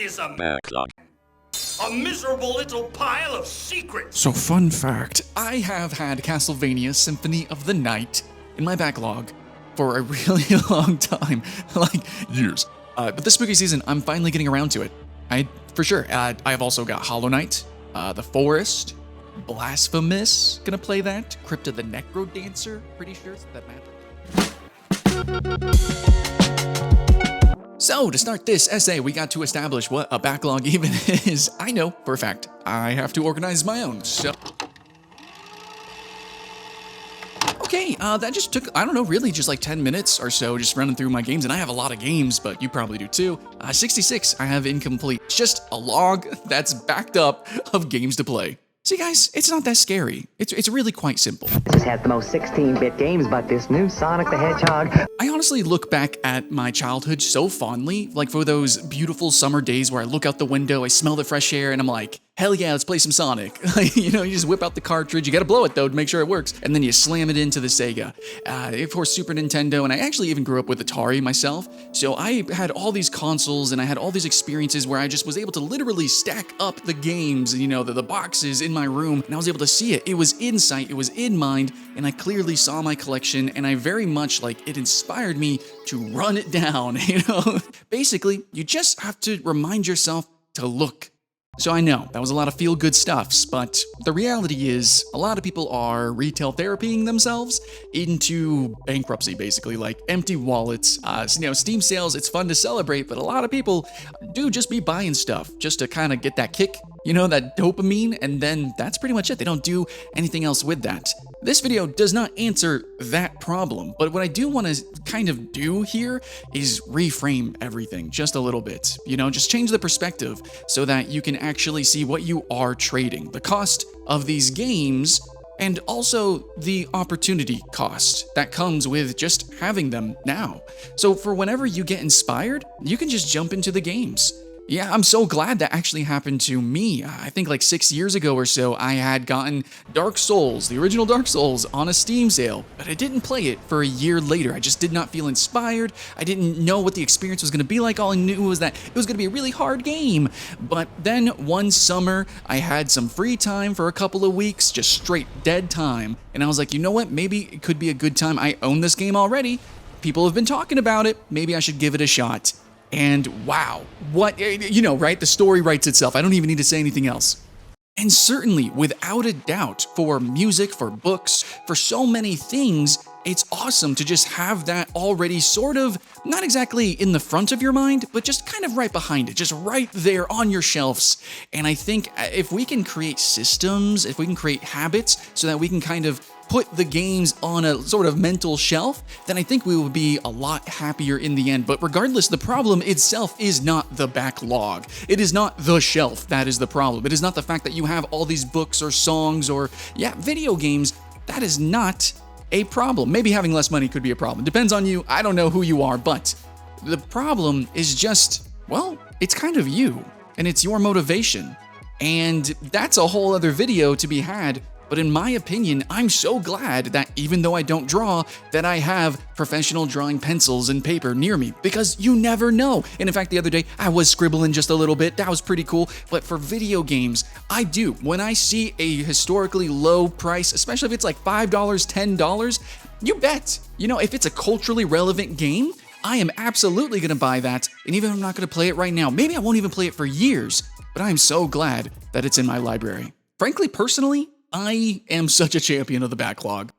is a backlog? A miserable little pile of secrets. So fun fact, I have had Castlevania Symphony of the Night in my backlog for a really long time, like years. But this spooky season, I'm finally getting around to it. For sure. I've also got Hollow Knight, The Forest, Blasphemous, gonna play that. Crypta the Necro Dancer, pretty sure it's that map. So, to start this essay, we got to establish what a backlog even is. I know, for a fact, I have to organize my own, so... Okay, that just took, I don't know, really just like 10 minutes or so, just running through my games, and I have a lot of games, but you probably do too. 66 I have incomplete. It's just a log that's backed up of games to play. See guys, it's not that scary. It's really quite simple. Just had the most 16-bit games, but this new Sonic the Hedgehog. I honestly look back at my childhood so fondly, like for those beautiful summer days where I look out the window, I smell the fresh air, and I'm like, hell yeah, let's play some Sonic. You know, you just whip out the cartridge, you gotta blow it though to make sure it works, and then you slam it into the Sega. Of course, Super Nintendo, and I actually even grew up with Atari myself, so I had all these consoles and I had all these experiences where I just was able to literally stack up the games, you know, the boxes in my room, and I was able to see it. It was in sight, it was in mind, and I clearly saw my collection, and I very much, like, it inspired me to run it down, you know? Basically, you just have to remind yourself to look. So I know, that was a lot of feel-good stuffs, but the reality is, a lot of people are retail therapying themselves into bankruptcy, basically, like empty wallets. You know, Steam sales, it's fun to celebrate, but a lot of people do just be buying stuff just to kind of get that kick, you know, that dopamine, and then that's pretty much it. They don't do anything else with that. This video does not answer that problem, but what I do want to kind of do here is reframe everything just a little bit. You know, just change the perspective so that you can actually see what you are trading, the cost of these games, and also the opportunity cost that comes with just having them now. So for whenever you get inspired, you can just jump into the games. Yeah, I'm so glad that actually happened to me. I think like 6 years ago or so, I had gotten Dark Souls, the original Dark Souls, on a Steam sale, but I didn't play it for a year later. I just did not feel inspired. I didn't know what the experience was going to be like. All I knew was that it was going to be a really hard game. But then one summer, I had some free time for a couple of weeks, just straight dead time. And I was like, you know what? Maybe it could be a good time. I own this game already. People have been talking about it. Maybe I should give it a shot. And wow, what, you know, right? The story writes itself. I don't even need to say anything else. And certainly, without a doubt, for music, for books, for so many things, it's awesome to just have that already sort of, not exactly in the front of your mind, but just kind of right behind it, just right there on your shelves. And I think if we can create systems, if we can create habits so that we can kind of put the games on a sort of mental shelf, then I think we will be a lot happier in the end. But regardless, the problem itself is not the backlog. It is not the shelf that is the problem. It is not the fact that you have all these books or songs or, yeah, video games. That is not a problem. Maybe having less money could be a problem. Depends on you. I don't know who you are, but the problem is just, well, it's kind of you, and it's your motivation. And that's a whole other video to be had. But in my opinion, I'm so glad that even though I don't draw, that I have professional drawing pencils and paper near me, because you never know. And in fact, the other day, I was scribbling just a little bit. That was pretty cool. But for video games, I do. When I see a historically low price, especially if it's like $5, $10, you bet. You know, if it's a culturally relevant game, I am absolutely going to buy that. And even if I'm not going to play it right now, maybe I won't even play it for years, but I'm so glad that it's in my library. Frankly, personally, I am such a champion of the backlog.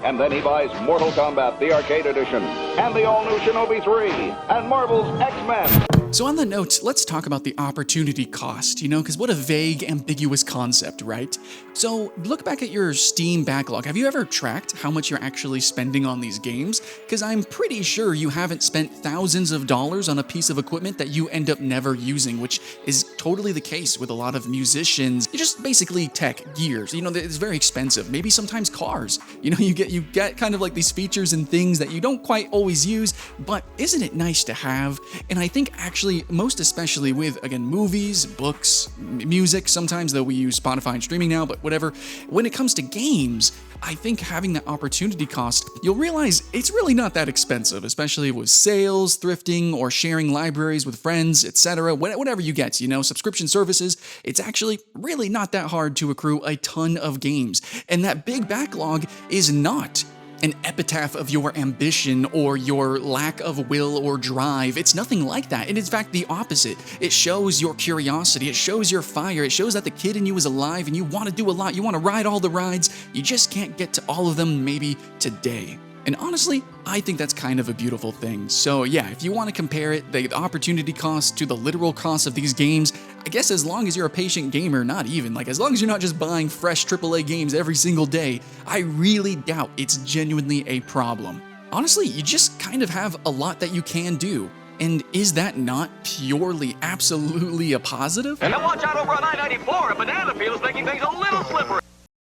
And then he buys Mortal Kombat, the arcade edition, and the all-new Shinobi 3, and Marvel's X-Men. So on that note, let's talk about the opportunity cost, you know, because what a vague, ambiguous concept, right? So look back at your Steam backlog. Have you ever tracked how much you're actually spending on these games? Because I'm pretty sure you haven't spent thousands of dollars on a piece of equipment that you end up never using, which is totally the case with a lot of musicians. You just basically tech, gears, you know, it's very expensive. Maybe sometimes cars, you know, you get kind of like these features and things that you don't quite always use, but isn't it nice to have? And I think actually actually, most especially with, again, movies, books, music, sometimes though we use Spotify and streaming now, but whatever. When it comes to games, I think having that opportunity cost, you'll realize it's really not that expensive, especially with sales, thrifting, or sharing libraries with friends, etc. Whatever you get, subscription services, it's actually really not that hard to accrue a ton of games. And that big backlog is not an epitaph of your ambition or your lack of will or drive. It's nothing like that. And in fact, the opposite. It shows your curiosity. It shows your fire. It shows that the kid in you is alive and you want to do a lot. You want to ride all the rides. You just can't get to all of them maybe today. And honestly, I think that's kind of a beautiful thing. So yeah, if you want to compare it, the opportunity cost to the literal cost of these games, I guess as long as you're a patient gamer, not even, as long as you're not just buying fresh AAA games every single day, I really doubt it's genuinely a problem. Honestly, you just kind of have a lot that you can do. And is that not purely, absolutely a positive? And now watch out over on I-94, a banana peel is making things a little slippery.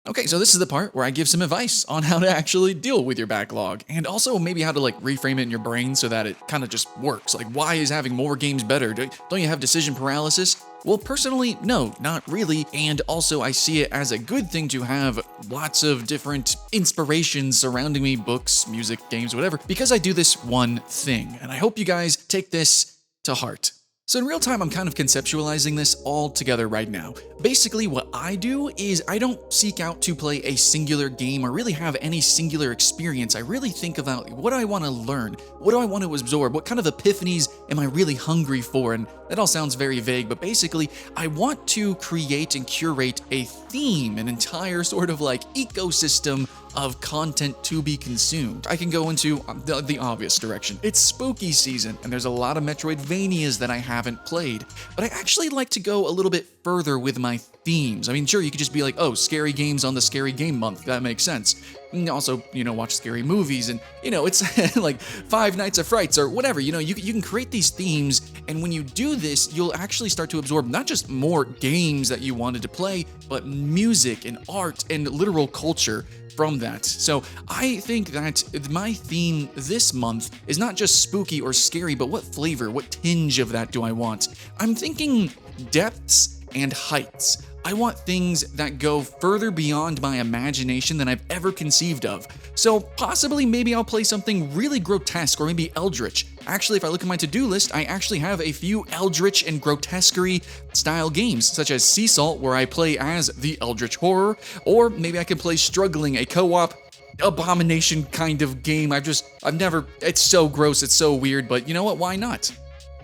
Okay, so this is the part where I give some advice on how to actually deal with your backlog, and also maybe how to reframe it in your brain so that it kind of just works. Why is having more games better? Don't you have decision paralysis? Well, personally, no, not really. And also I see it as a good thing to have lots of different inspirations surrounding me, books, music, games, whatever, because I do this one thing. And I hope you guys take this to heart. So in real time, I'm kind of conceptualizing this all together right now. Basically, what I do is I don't seek out to play a singular game or really have any singular experience. I really think about what do I want to learn? What do I want to absorb? What kind of epiphanies am I really hungry for? And that all sounds very vague, but basically, I want to create and curate a theme, an entire sort of ecosystem of content to be consumed. I can go into the obvious direction. It's spooky season, and there's a lot of Metroidvanias that I haven't played, but I actually like to go a little bit further with my themes. I mean, sure, you could just be oh, scary games on the scary game month. That makes sense. And also, watch scary movies, and, it's Five Nights at Frights or whatever. You can create these themes, and when you do this, you'll actually start to absorb not just more games that you wanted to play, but music and art and literal culture from that. So I think that my theme this month is not just spooky or scary, but what flavor, what tinge of that do I want? I'm thinking depths and heights. I want things that go further beyond my imagination than I've ever conceived of. So possibly maybe I'll play something really grotesque or maybe eldritch. Actually, if I look at my to-do list, I actually have a few eldritch and grotesquerie style games, such as Sea Salt, where I play as the eldritch horror, or maybe I could play Struggling, a co-op abomination kind of game. It's so gross, it's so weird, but you know what, why not?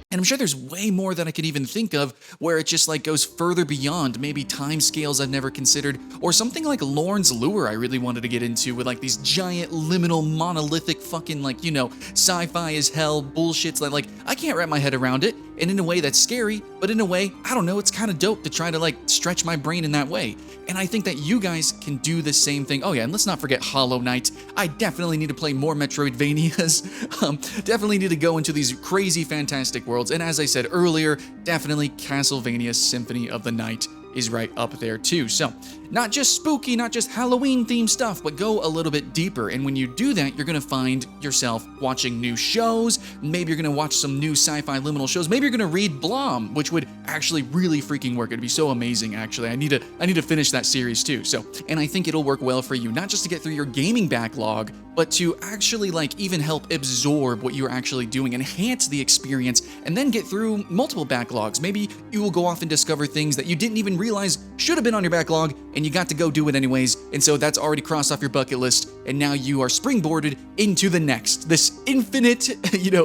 And I'm sure there's way more that I could even think of where it just like goes further beyond maybe time scales I've never considered, or something like Lorne's Lure I really wanted to get into with like these giant liminal monolithic fucking like, you know, sci-fi as hell bullshits that like I can't wrap my head around it, and in a way that's scary, but in a way, I don't know, it's kind of dope to try to like stretch my brain in that way. And I think that you guys can do the same thing. Oh yeah, and let's not forget Hollow Knight. I definitely need to play more Metroidvanias. Definitely need to go into these crazy fantastic worlds. And as I said earlier, definitely Castlevania Symphony of the Night is right up there too. So not just spooky, not just Halloween themed stuff, but go a little bit deeper. And when you do that, you're gonna find yourself watching new shows. Maybe you're gonna watch some new sci-fi liminal shows. Maybe you're gonna read Blom, which would actually really freaking work. It'd be so amazing, actually. I need to finish that series too. So, and I think it'll work well for you, not just to get through your gaming backlog, but to actually like even help absorb what you're actually doing, enhance the experience, and then get through multiple backlogs. Maybe you will go off and discover things that you didn't even realize should have been on your backlog, and you got to go do it anyways, and so that's already crossed off your bucket list, and now you are springboarded into the next. This infinite,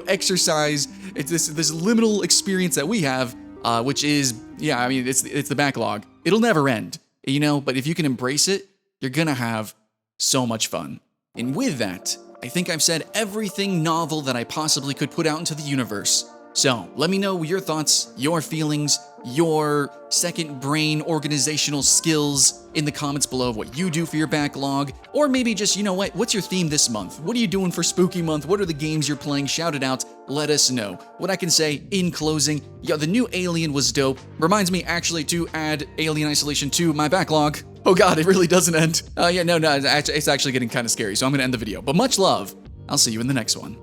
exercise, it's this liminal experience that we have, which is, it's the backlog. It'll never end, but if you can embrace it, you're gonna have so much fun. And with that, I think I've said everything novel that I possibly could put out into the universe. So let me know your thoughts, your feelings, your second brain organizational skills in the comments below of what you do for your backlog, or maybe just, what's your theme this month? What are you doing for spooky month? What are the games you're playing? Shout it out. Let us know. What I can say in closing, the new Alien was dope. Reminds me actually to add Alien Isolation to my backlog. Oh god, it really doesn't end. No, it's actually getting kind of scary, so I'm gonna end the video. But much love. I'll see you in the next one.